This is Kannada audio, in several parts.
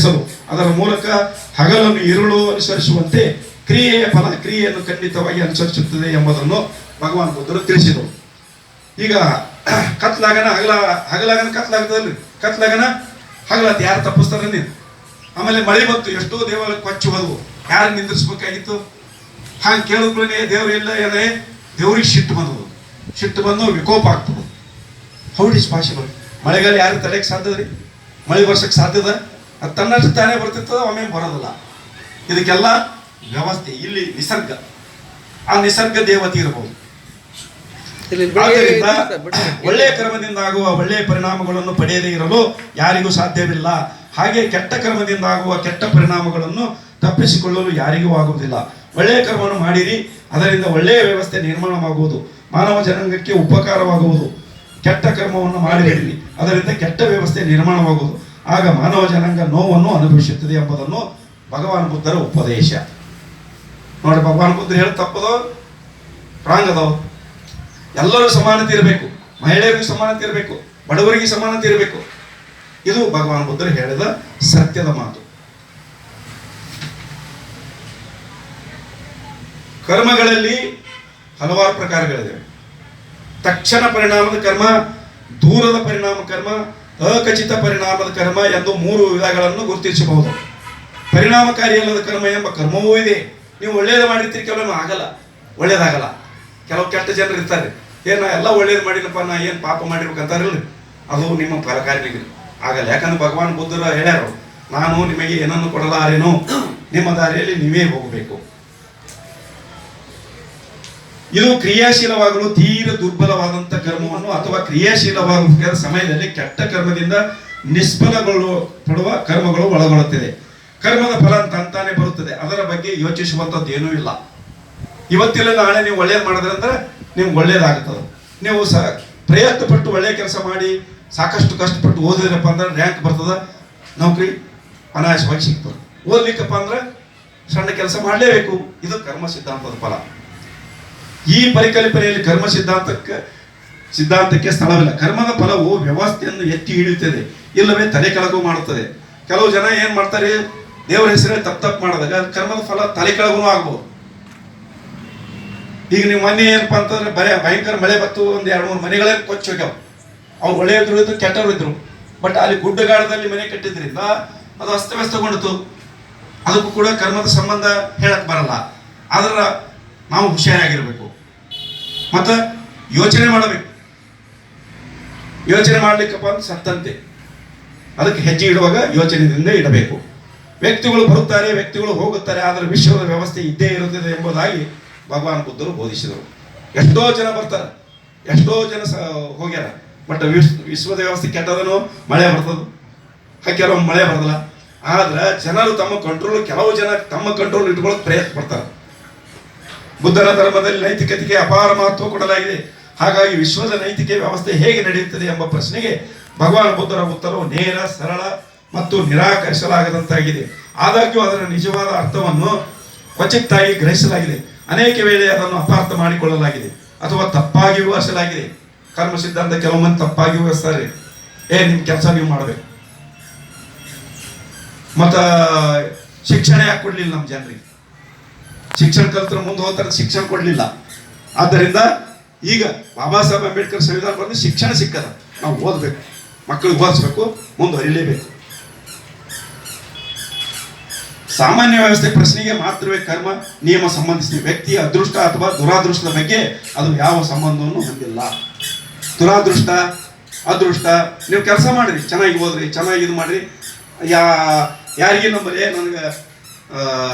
ಅನುಸರಿಸಲು, ಅದರ ಮೂಲಕ ಹಗಲನ್ನು ഇരുಳು ಅನುಸರಿಸುವಂತೆ ಕ್ರಿಯೆಯ ಫಲ ಕ್ರಿಯೆಯನ್ನು ಖಂಡಿತವಾಗಿ ಅನುಸರಿಸುತ್ತದೆ ಎಂಬುದನ್ನು ಭಗವಾನ್ ಬುದ್ಧರು ತಿಳಿಸಿದರು. ಈಗ ಕತ್ಲಾಗನ ಹಗಲಾಗನ ಕತ್ಲಾಗ್ತದಲ್ರಿ, ಕತ್ಲಾಗನ ಹಗಲತ್ ಯಾರು ತಪ್ಪಿಸ್ತಾರೆ ನೀನು? ಆಮೇಲೆ ಮಳೆ ಬಂತು, ಎಷ್ಟೋ ದೇವಾಲಯ ಕೊಚ್ಚು ಹೋದವು, ಯಾರು ನಿಂದಿರಿಸ್ಬೇಕಾಗಿತ್ತು? ಹಾಗೆ ಕೇಳಿದ್ಮೇಲೆ ದೇವ್ರು ಇಲ್ಲ ಏನೇ ದೇವ್ರಿಗೆ ಸಿಟ್ಟು ಬಂದು ವಿಕೋಪ ಆಗ್ತದೆ. ಹೌಡ್ ಇಸ್ ಪಾಸಿಬಲ್? ಮಳೆಗಾಲ ಯಾರು ತಡೆಯಕ್ಕೆ ಸಾಧ್ಯದ್ರಿ? ಮಳೆ ಬರ್ಸಕ್ಕೆ ಸಾಧ್ಯದ? ಅದು ತನ್ನಷ್ಟು ತಾನೇ ಬರ್ತಿರ್ತದ, ಒಮ್ಮೆ ಬರೋದಿಲ್ಲ. ಇದಕ್ಕೆಲ್ಲ ವ್ಯವಸ್ಥೆ ಇಲ್ಲಿ ನಿಸರ್ಗ, ಆ ನಿಸರ್ಗ ದೇವತೆ ಇರಬಹುದು. ಆದ್ದರಿಂದ ಒಳ್ಳೆಯ ಕರ್ಮದಿಂದ ಆಗುವ ಒಳ್ಳೆಯ ಪರಿಣಾಮಗಳನ್ನು ಪಡೆಯದೇ ಇರಲು ಯಾರಿಗೂ ಸಾಧ್ಯವಿಲ್ಲ. ಹಾಗೆ ಕೆಟ್ಟ ಕರ್ಮದಿಂದ ಆಗುವ ಕೆಟ್ಟ ಪರಿಣಾಮಗಳನ್ನು ತಪ್ಪಿಸಿಕೊಳ್ಳಲು ಯಾರಿಗೂ ಆಗುವುದಿಲ್ಲ. ಒಳ್ಳೆಯ ಕರ್ಮವನ್ನು ಮಾಡಿರಿ, ಅದರಿಂದ ಒಳ್ಳೆಯ ವ್ಯವಸ್ಥೆ ನಿರ್ಮಾಣವಾಗುವುದು, ಮಾನವ ಜನಾಂಗಕ್ಕೆ ಉಪಕಾರವಾಗುವುದು. ಕೆಟ್ಟ ಕರ್ಮವನ್ನು ಮಾಡಿಬಿಡಿರಿ, ಅದರಿಂದ ಕೆಟ್ಟ ವ್ಯವಸ್ಥೆ ನಿರ್ಮಾಣವಾಗುವುದು, ಆಗ ಮಾನವ ಜನಾಂಗ ನೋವನ್ನು ಅನುಭವಿಸುತ್ತದೆ ಎಂಬುದನ್ನು ಭಗವಾನ್ ಬುದ್ಧರ ಉಪದೇಶ. ನೋಡಿ, ಭಗವಾನ್ ಬುದ್ಧರು ಹೇಳಿ ತಪ್ಪದೋ ರಾಂಗ್ ಅದಾವ. ಎಲ್ಲರೂ ಸಮಾನತೆ ಇರಬೇಕು, ಮಹಿಳೆಯರಿಗೂ ಸಮಾನತೆ ಇರಬೇಕು, ಬಡವರಿಗೆ ಸಮಾನತೆ ಇರಬೇಕು. ಇದು ಭಗವಾನ್ ಬುದ್ಧರು ಹೇಳಿದ ಸತ್ಯದ ಮಾತು. ಕರ್ಮಗಳಲ್ಲಿ ಹಲವಾರು ಪ್ರಕಾರಗಳಿವೆ. ತಕ್ಷಣ ಪರಿಣಾಮದ ಕರ್ಮ, ದೂರದ ಪರಿಣಾಮ ಕರ್ಮ, ಅಖಚಿತ ಪರಿಣಾಮದ ಕರ್ಮ ಎಂದು 3 ವಿಧಗಳನ್ನು ಗುರುತಿಸಬಹುದು. ಪರಿಣಾಮಕಾರಿಯಲ್ಲದ ಕರ್ಮ ಎಂಬ ಕರ್ಮವೂ ಇದೆ. ನೀವು ಒಳ್ಳೇದು ಮಾಡಿರ್ತೀರಿ, ಕೆಲವೊಮ್ಮೆ ಆಗಲ್ಲ, ಒಳ್ಳೇದಾಗಲ್ಲ. ಕೆಲವು ಕೆಟ್ಟ ಜನರು ಇರ್ತಾರೆ, ನಾ ಎಲ್ಲ ಒಳ್ಳೇದು ಮಾಡಿನಪ್ಪ, ನಾ ಏನು ಪಾಪ ಮಾಡಿರ್ಬೇಕಂತಾರಿಲ್ಲ, ಅದು ನಿಮ್ಮ ಫಲಕಾರಿನಿಗೆ ಆಗಲ್ಲ. ಯಾಕಂದ್ರೆ ಭಗವಾನ್ ಬುದ್ಧರು ಹೇಳ್ಯಾರು, ನಾನು ನಿಮಗೆ ಏನನ್ನು ಕೊಡಲಾರೇನೋ, ನಿಮ್ಮ ದಾರಿಯಲ್ಲಿ ನೀವೇ ಹೋಗಬೇಕು. ಇದು ಕ್ರಿಯಾಶೀಲವಾಗಲು ತೀರ ದುರ್ಬಲವಾದಂಥ ಕರ್ಮವನ್ನು ಅಥವಾ ಕ್ರಿಯಾಶೀಲವಾಗುವ ಸಮಯದಲ್ಲಿ ಕೆಟ್ಟ ಕರ್ಮದಿಂದ ನಿಷ್ಫಲಗೊಳ್ಳುವ ಕರ್ಮಗಳು ಒಳಗೊಳ್ಳುತ್ತದೆ. ಕರ್ಮದ ಫಲ ತಂತಾನೆ ಬರುತ್ತದೆ, ಅದರ ಬಗ್ಗೆ ಯೋಚಿಸುವಂಥದ್ದು ಏನೂ ಇಲ್ಲ. ಇವತ್ತಿಲ್ಲ ನಾಳೆ ನೀವು ಒಳ್ಳೇದು ಮಾಡಿದ್ರೆ ಅಂದ್ರೆ ನಿಮ್ಗೆ ಒಳ್ಳೇದಾಗುತ್ತದೆ. ನೀವು ಪ್ರಯತ್ನ ಪಟ್ಟು ಒಳ್ಳೆಯ ಕೆಲಸ ಮಾಡಿ ಸಾಕಷ್ಟು ಕಷ್ಟಪಟ್ಟು ಓದಿದ್ರಪ್ಪ ಅಂದ್ರೆ ರ್ಯಾಂಕ್ ಬರ್ತದ, ನೌಕರಿ ಅನಾಯಾಸವಾಗಿ ಸಿಗ್ತದೆ. ಓದ್ಲಿಕ್ಕಪ್ಪ ಅಂದ್ರೆ ಸಣ್ಣ ಕೆಲಸ ಮಾಡಲೇಬೇಕು. ಇದು ಕರ್ಮ ಸಿದ್ಧಾಂತದ ಫಲ. ಈ ಪರಿಕಲ್ಪನೆಯಲ್ಲಿ ಕರ್ಮ ಸಿದ್ಧಾಂತಕ್ಕೆ ಸ್ಥಳವಿಲ್ಲ. ಕರ್ಮದ ಫಲವು ವ್ಯವಸ್ಥೆಯನ್ನು ಎತ್ತಿ ಹಿಡಿಯುತ್ತದೆ, ಇಲ್ಲವೇ ತಲೆ ಕೆಳಗೂ ಮಾಡುತ್ತದೆ. ಕೆಲವು ಜನ ಏನ್ ಮಾಡ್ತಾರೆ, ದೇವರ ಹೆಸರೇ ತಪ್ಪು ಮಾಡಿದಾಗ ಕರ್ಮದ ಫಲ ತಲೆ ಕೆಳಗೂ ಆಗ್ಬೋದು. ಈಗ ನೀವು ಮೊನ್ನೆ ಏನಪ್ಪಾ ಅಂತಂದ್ರೆ ಭಯಂಕರ ಮಳೆ ಬತ್ತು, ಒಂದು 2-3 ಮನೆಗಳೇ ಕೊಚ್ಚಿ ಹೋಗ್ಯಾವ. ಅವ್ರು ಒಳ್ಳೆಯದ್ರು ಇದ್ರು, ಕೆಟ್ಟರು ಇದ್ರು. ಬಟ್ ಅಲ್ಲಿ ಗುಡ್ಡಗಾಡದಲ್ಲಿ ಮನೆ ಕಟ್ಟಿದ್ರಿಂದ ಅದು ಅಸ್ತವ್ಯಸ್ತಗೊಂಡಿತು. ಅದಕ್ಕೂ ಕೂಡ ಕರ್ಮದ ಸಂಬಂಧ ಹೇಳಕ್ ಬರಲ್ಲ. ಆದ್ರ ನಾವು ಹುಷಾರಾಗಿರ್ಬೇಕು ಮತ್ತು ಯೋಚನೆ ಮಾಡಬೇಕು. ಯೋಚನೆ ಮಾಡ್ಲಿಕ್ಕಪ್ಪ ಅಂತ ಸತ್ತಂತೆ, ಅದಕ್ಕೆ ಹೆಜ್ಜೆ ಇಡುವಾಗ ಯೋಚನೆಯಿಂದ ಇಡಬೇಕು. ವ್ಯಕ್ತಿಗಳು ಬರುತ್ತಾರೆ, ವ್ಯಕ್ತಿಗಳು ಹೋಗುತ್ತಾರೆ, ಆದರೆ ವಿಶ್ವದ ವ್ಯವಸ್ಥೆ ಇದ್ದೇ ಇರುತ್ತದೆ ಎಂಬುದಾಗಿ ಭಗವಾನ್ ಬುದ್ಧರು ಬೋಧಿಸಿದರು. ಎಷ್ಟೋ ಜನ ಬರ್ತಾರೆ, ಎಷ್ಟೋ ಜನ ಹೋಗ್ಯಾರ, ಬಟ್ ವಿಶ್ವದ ವ್ಯವಸ್ಥೆ ಕೆಟ್ಟದನು, ಮಳೆ ಬರ್ತದ, ಕೆಲವು ಮಳೆ ಬರಲ್ಲ. ಆದ್ರೆ ಜನರು ತಮ್ಮ ಕಂಟ್ರೋಲ್, ಕೆಲವು ಜನ ತಮ್ಮ ಕಂಟ್ರೋಲ್ ಇಟ್ಕೊಳ್ಳೋಕೆ ಪ್ರಯತ್ನ ಪಡ್ತಾರೆ. ಬುದ್ಧನ ಧರ್ಮದಲ್ಲಿ ನೈತಿಕತೆಗೆ ಅಪಾರ ಮಹತ್ವ ಕೊಡಲಾಗಿದೆ. ಹಾಗಾಗಿ ವಿಶ್ವದ ನೈತಿಕ ವ್ಯವಸ್ಥೆ ಹೇಗೆ ನಡೆಯುತ್ತದೆ ಎಂಬ ಪ್ರಶ್ನೆಗೆ ಭಗವಾನ್ ಬುದ್ಧರ ಉತ್ತರವು ನೇರ, ಸರಳ ಮತ್ತು ನಿರಾಕರಿಸಲಾಗದಂತಾಗಿದೆ. ಆದಾಗ್ಯೂ ಅದರ ನಿಜವಾದ ಅರ್ಥವನ್ನು ಕ್ವಚಿತ್ತಾಗಿ ಗ್ರಹಿಸಲಾಗಿದೆ. ಅನೇಕ ವೇಳೆ ಅದನ್ನು ಅಪಾರ್ಥ ಮಾಡಿಕೊಳ್ಳಲಾಗಿದೆ ಅಥವಾ ತಪ್ಪಾಗಿ ವಿವರಿಸಲಾಗಿದೆ. ಕರ್ಮ ಸಿದ್ಧಾಂತ ಕೆಲವು ಮಂದಿ ತಪ್ಪಾಗಿ ವಿವರಿಸ್ತಾರೆ. ನಿಮ್ಮ ಕೆಲಸ ನೀವು ಮಾಡಬೇಕು, ಮತ್ತ ಶಿಕ್ಷಣ ಯಾಕೆ ಕೊಡ್ಲಿಲ್ಲ ನಮ್ಮ ಜನರಿಗೆ? ಶಿಕ್ಷಣ ಕಲ್ತ್ರ ಮುಂದೆ ಹೋಗ್ತಾರೆ, ಶಿಕ್ಷಣ ಕೊಡ್ಲಿಲ್ಲ. ಆದ್ದರಿಂದ ಈಗ ಬಾಬಾ ಸಾಹೇಬ್ ಅಂಬೇಡ್ಕರ್ ಸಂವಿಧಾನ ಬಂದು ಶಿಕ್ಷಣ ಸಿಕ್ಕದ, ನಾವು ಓದಬೇಕು, ಮಕ್ಕಳಿಗೆ ಓದಿಸ್ಬೇಕು, ಮುಂದುವರಿಲೇಬೇಕು. ಸಾಮಾನ್ಯ ವ್ಯವಸ್ಥೆ ಪ್ರಶ್ನೆಗೆ ಮಾತ್ರವೇ ಕರ್ಮ ನಿಯಮ ಸಂಬಂಧಿಸಿದೆ. ವ್ಯಕ್ತಿಯ ಅದೃಷ್ಟ ಅಥವಾ ದುರಾದೃಷ್ಟದ ಬಗ್ಗೆ ಅದು ಯಾವ ಸಂಬಂಧವನ್ನು ಹೊಂದಿಲ್ಲ. ದುರಾದೃಷ್ಟ, ಅದೃಷ್ಟ, ನೀವು ಕೆಲಸ ಮಾಡಿರಿ, ಚೆನ್ನಾಗಿ ಓದ್ರಿ, ಚೆನ್ನಾಗಿ ಇದು ಮಾಡಿರಿ, ಯಾರಿಗೆ ನಂಬರಿ ನನಗೆ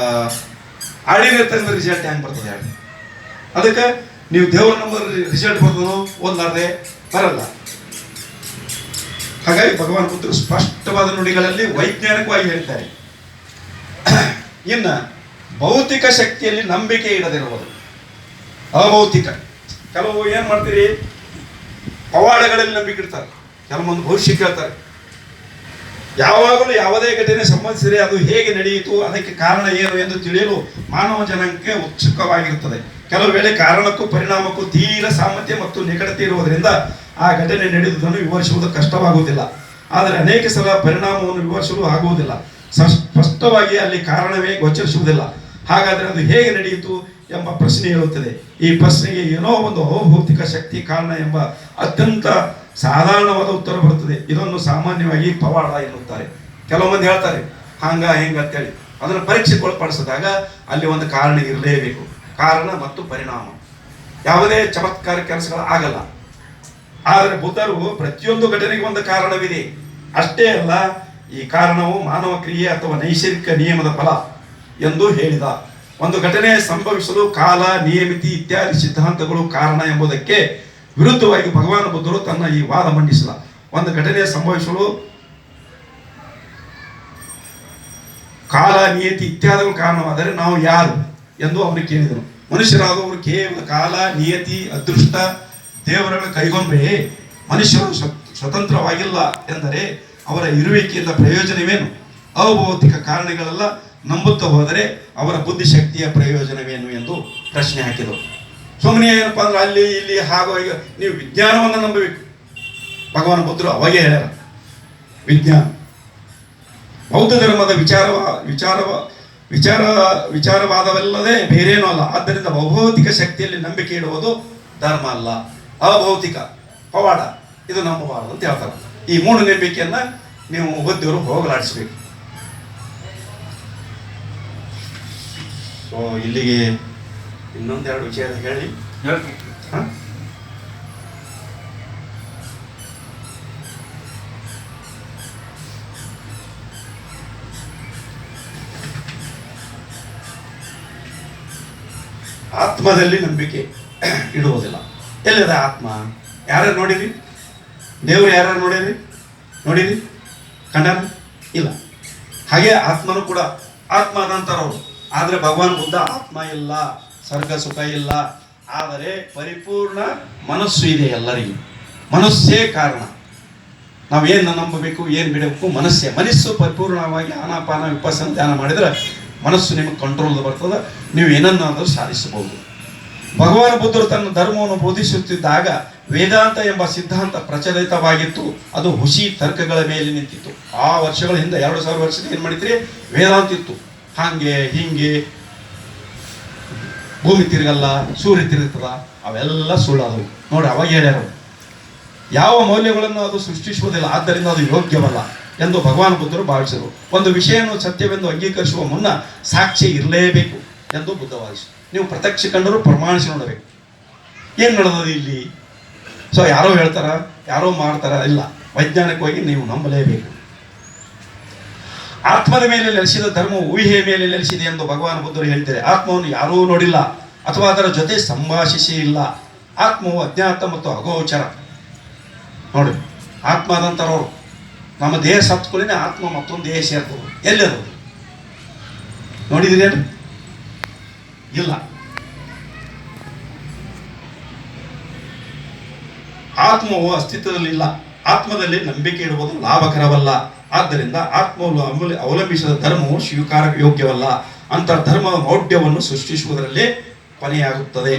ಆಡಿನ ರಿಸಲ್ಟ್ ಹೆಂಗೆ ಬರ್ತದೆ ಹೇಳಿ? ಅದಕ್ಕೆ ನೀವು ದೇವ್ರ ನಂಬರ್ ರಿಸಲ್ಟ್ ಬರ್ತದೋ ಓದ್ಲಾರ್ದೆ ಬರಲ್ಲ. ಹಾಗಾಗಿ ಭಗವಾನ್ ಬುದ್ಧರು ಸ್ಪಷ್ಟವಾದ ನುಡಿಗಳಲ್ಲಿ ವೈಜ್ಞಾನಿಕವಾಗಿ ಹೇಳ್ತಾರೆ. ಇನ್ನು ಭೌತಿಕ ಶಕ್ತಿಯಲ್ಲಿ ನಂಬಿಕೆ ಇಡದಿರುವುದು, ಅಭೌತಿಕ. ಕೆಲವು ಏನ್ ಮಾಡ್ತೀರಿ, ಪವಾಡಗಳಲ್ಲಿ ನಂಬಿಕೆ ಇಡ್ತಾರೆ, ಕೆಲವೊಂದು ಭವಿಷ್ಯ ಕೇಳ್ತಾರೆ. ಯಾವಾಗಲೂ ಯಾವುದೇ ಘಟನೆ ಸಂಬಂಧಿಸಿದರೆ ಅದು ಹೇಗೆ ನಡೆಯಿತು, ಅದಕ್ಕೆ ಕಾರಣ ಏನು ಎಂದು ತಿಳಿಯಲು ಮಾನವ ಜನಾಂಗಕ್ಕೆ ಉತ್ಸುಕವಾಗಿರುತ್ತದೆ. ಕೆಲವು ವೇಳೆ ಕಾರಣಕ್ಕೂ ಪರಿಣಾಮಕ್ಕೂ ತೀರ ಸಾಮರ್ಥ್ಯ ಮತ್ತು ನಿಕಟತೆ ಇರುವುದರಿಂದ ಆ ಘಟನೆ ನಡೆದುದನ್ನು ವಿವರಿಸುವುದು ಕಷ್ಟವಾಗುವುದಿಲ್ಲ. ಆದರೆ ಅನೇಕ ಸಲ ಪರಿಣಾಮವನ್ನು ವಿವರಿಸಲು ಆಗುವುದಿಲ್ಲ. ಸ್ಪಷ್ಟವಾಗಿ ಅಲ್ಲಿ ಕಾರಣವೇ ಗೋಚರಿಸುವುದಿಲ್ಲ. ಹಾಗಾದರೆ ಅದು ಹೇಗೆ ನಡೆಯಿತು ಎಂಬ ಪ್ರಶ್ನೆ ಹೇಳುತ್ತದೆ. ಈ ಪ್ರಶ್ನೆಗೆ ಏನೋ ಒಂದು ಅಭೌತಿಕ ಶಕ್ತಿ ಕಾರಣ ಎಂಬ ಅತ್ಯಂತ ಸಾಧಾರಣವಾದ ಉತ್ತರ ಬರುತ್ತದೆ. ಇದನ್ನು ಸಾಮಾನ್ಯವಾಗಿ ಪವಾಡ ಎನ್ನುತ್ತಾರೆ. ಕೆಲವು ಮಂದಿ ಹೇಳ್ತಾರೆ ಹಂಗ ಹೆಂಗ ಅಂತೇಳಿ. ಅದನ್ನು ಪರೀಕ್ಷೆಗೆ ಒಳಪಡಿಸಿದಾಗ ಅಲ್ಲಿ ಒಂದು ಕಾರಣ ಇರಲೇಬೇಕು. ಕಾರಣ ಮತ್ತು ಪರಿಣಾಮ. ಯಾವುದೇ ಚಮತ್ಕಾರ ಕೆಲಸಗಳು ಆಗಲ್ಲ. ಆದರೆ ಬುದ್ಧರು ಪ್ರತಿಯೊಂದು ಘಟನೆಗೆ ಒಂದು ಕಾರಣವಿದೆ. ಅಷ್ಟೇ ಅಲ್ಲ, ಈ ಕಾರಣವು ಮಾನವ ಕ್ರಿಯೆ ಅಥವಾ ನೈಸರ್ಗಿಕ ನಿಯಮದ ಫಲ ಎಂದು ಹೇಳಿದ. ಒಂದು ಘಟನೆ ಸಂಭವಿಸಲು ಕಾಲ, ನಿಯಮಿತಿ ಇತ್ಯಾದಿ ಸಿದ್ಧಾಂತಗಳು ಕಾರಣ ಎಂಬುದಕ್ಕೆ ವಿರುದ್ಧವಾಗಿ ಭಗವಾನ್ ಬುದ್ಧರು ತನ್ನ ಈ ವಾದ ಮಂಡಿಸಿದ. ಒಂದು ಘಟನೆ ಸಂಭವಿಸಲು ಕಾಲ, ನಿಯತಿ ಇತ್ಯಾದಿಗಳು ಕಾರಣವಾದರೆ ನಾವು ಯಾರು ಎಂದು ಅವರು ಕೇಳಿದರು. ಮನುಷ್ಯರಾದವರು ಕೇವಲ ಕಾಲ, ನಿಯತಿ, ಅದೃಷ್ಟ, ದೇವರನ್ನು ಕೈಗೊಂಡ್ರೆ ಮನುಷ್ಯರು ಸ್ವತಂತ್ರವಾಗಿಲ್ಲ ಎಂದರೆ ಅವರ ಇರುವಿಕೆಯಿಂದ ಪ್ರಯೋಜನವೇನು? ಅಭೌತಿಕ ಕಾರಣಗಳೆಲ್ಲ ನಂಬುತ್ತಾ ಹೋದರೆ ಅವರ ಬುದ್ಧಿಶಕ್ತಿಯ ಪ್ರಯೋಜನವೇನು ಎಂದು ಪ್ರಶ್ನೆ ಹಾಕಿದರು. ಸುಮ್ಮನೆ ಏನಪ್ಪ ಅಂದ್ರೆ ಅಲ್ಲಿ ಇಲ್ಲಿ ಹಾಗೂ ಈಗ ನೀವು ವಿಜ್ಞಾನವನ್ನು ನಂಬಬೇಕು. ಭಗವಾನ್ ಬುದ್ಧರು ಅವಾಗೇ ಹೇಳ್ಯಾರ ವಿಜ್ಞಾನ. ಬೌದ್ಧ ಧರ್ಮದ ವಿಚಾರವಾದವಲ್ಲದೆ ಬೇರೇನೂ ಅಲ್ಲ. ಆದ್ದರಿಂದ ಅಭೌತಿಕ ಶಕ್ತಿಯಲ್ಲಿ ನಂಬಿಕೆ ಇಡುವುದು ಧರ್ಮ ಅಲ್ಲ. ಅಭೌತಿಕ ಪವಾಡ ಇದು ನಂಬಬಾರದು ಅಂತ ಹೇಳ್ತಾರೆ. ಈ ಮೂಢನಂಬಿಕೆಯನ್ನ ನೀವು ಬುದ್ಧರು ಹೋಗಲಾಡಿಸಬೇಕು. ಸೊ ಇಲ್ಲಿಗೆ ಇನ್ನೊಂದೆರಡು ವಿಷಯ ಹೇಳಿ. ಆತ್ಮದಲ್ಲಿ ನಂಬಿಕೆ ಇಡುವುದಿಲ್ಲ. ಎಲ್ಲಿದೆ ಆತ್ಮ? ಯಾರ್ಯಾರು ನೋಡಿರಿ? ದೇವರು ಯಾರ್ಯಾರು ನೋಡಿರಿ? ಕಂಡಾರ? ಇಲ್ಲ. ಹಾಗೆ ಆತ್ಮನು ಕೂಡ ಆತ್ಮ ಅದಂತಾರವರು. ಆದರೆ ಭಗವಾನ್ ಬುದ್ಧ ಆತ್ಮ ಇಲ್ಲ, ಸ್ವರ್ಗ ಸುಖ ಇಲ್ಲ, ಆದರೆ ಪರಿಪೂರ್ಣ ಮನಸ್ಸು ಇದೆ ಎಲ್ಲರಿಗೂ. ಮನಸ್ಸೇ ಕಾರಣ. ನಾವೇನು ನಂಬಬೇಕು, ಏನು ಬಿಡಬೇಕು? ಮನಸ್ಸು ಪರಿಪೂರ್ಣವಾಗಿ ಆನಾಪಾನ ವಿಪස්සನ ಧ್ಯಾನ ಮಾಡಿದರೆ ಮನಸ್ಸು ನಿಮಗೆ ಕಂಟ್ರೋಲ್ ಬರ್ತದೆ. ನೀವು ಏನನ್ನಾದರೂ ಸಾಧಿಸಬಹುದು. ಭಗವಾನ್ ಬುದ್ಧರು ತನ್ನ ಧರ್ಮವನ್ನು ಬೋಧಿಸುತ್ತಿದ್ದಾಗ ವೇದಾಂತ ಎಂಬ ಸಿದ್ಧಾಂತ ಪ್ರಚಲಿತವಾಗಿತ್ತು. ಅದು ಹುಸಿ ತರ್ಕಗಳ ಮೇಲೆ ನಿಂತಿತ್ತು. ಆ ವರ್ಷಗಳ ಹಿಂದೆ 2000 ವರ್ಷದ ಏನು ಮಾಡಿದ್ರಿ? ವೇದಾಂತ ಇತ್ತು. ಹಾಗೆ ಹಿಂಗೆ ಭೂಮಿ ತಿರುಗಲ್ಲ, ಸೂರ್ಯ ತಿರುಗ್ತದ, ಅವೆಲ್ಲ ಸುಳ್ಳಾದವು ನೋಡಿ. ಅವಾಗ ಹೇಳ್ಯಾರ ಯಾವ ಮೌಲ್ಯಗಳನ್ನು ಅದು ಸೃಷ್ಟಿಸುವುದಿಲ್ಲ, ಆದ್ದರಿಂದ ಅದು ಯೋಗ್ಯವಲ್ಲ ಎಂದು ಭಗವಾನ್ ಬುದ್ಧರು ಭಾವಿಸಿದರು. ಒಂದು ವಿಷಯವನ್ನು ಸತ್ಯವೆಂದು ಅಂಗೀಕರಿಸುವ ಮುನ್ನ ಸಾಕ್ಷಿ ಇರಲೇಬೇಕು ಎಂದು ಬುದ್ಧ ವಾದಿಸಿದರು. ನೀವು ಪ್ರತ್ಯಕ್ಷ ಕಂಡರೂ ಪ್ರಮಾಣಿಸಿ ನೋಡಬೇಕು ಏನು ನಡೆದದು ಇಲ್ಲಿ. ಸೊ ಯಾರೋ ಹೇಳ್ತಾರ, ಯಾರೋ ಮಾಡ್ತಾರ, ಇಲ್ಲ, ವೈಜ್ಞಾನಿಕವಾಗಿ ನೀವು ನಂಬಲೇಬೇಕು. ಆತ್ಮದ ಮೇಲೆ ನೆಲೆಸಿದ ಧರ್ಮವು ಊಹೆಯ ಮೇಲೆ ನೆಲೆಸಿದೆ ಎಂದು ಭಗವಾನ್ ಬುದ್ಧರು ಹೇಳ್ತಾರೆ. ಆತ್ಮವನ್ನು ಯಾರೂ ನೋಡಿಲ್ಲ ಅಥವಾ ಅದರ ಜೊತೆ ಸಂಭಾಷಿಸಿ ಇಲ್ಲ. ಆತ್ಮವು ಅಜ್ಞಾತ ಮತ್ತು ಅಗೋಚರ. ನೋಡಿ, ಆತ್ಮ ಅದಂತಾರವರು. ನಮ್ಮ ದೇಹ ಸತ್ಕೊಳ್ಳಿನೇ ಆತ್ಮ ಮತ್ತೊಂದು ದೇಹ ಸೇರ್ತದೆ. ಎಲ್ಲದು ನೋಡಿದ್ರಿ? ಇಲ್ಲ. ಆತ್ಮವು ಅಸ್ತಿತ್ವದಲ್ಲಿಲ್ಲ. ಆತ್ಮದಲ್ಲಿ ನಂಬಿಕೆ ಇಡುವುದು ಲಾಭಕರವಲ್ಲ. ಆದ್ದರಿಂದ ಆತ್ಮವನ್ನು ಅವಲಂಬಿಸಿದ ಧರ್ಮವು ಸ್ವೀಕಾರ ಯೋಗ್ಯವಲ್ಲ. ಅಂತ ಧರ್ಮದ ಮೌಢ್ಯವನ್ನು ಸೃಷ್ಟಿಸುವುದರಲ್ಲೇ ಕೊನೆಯಾಗುತ್ತದೆ.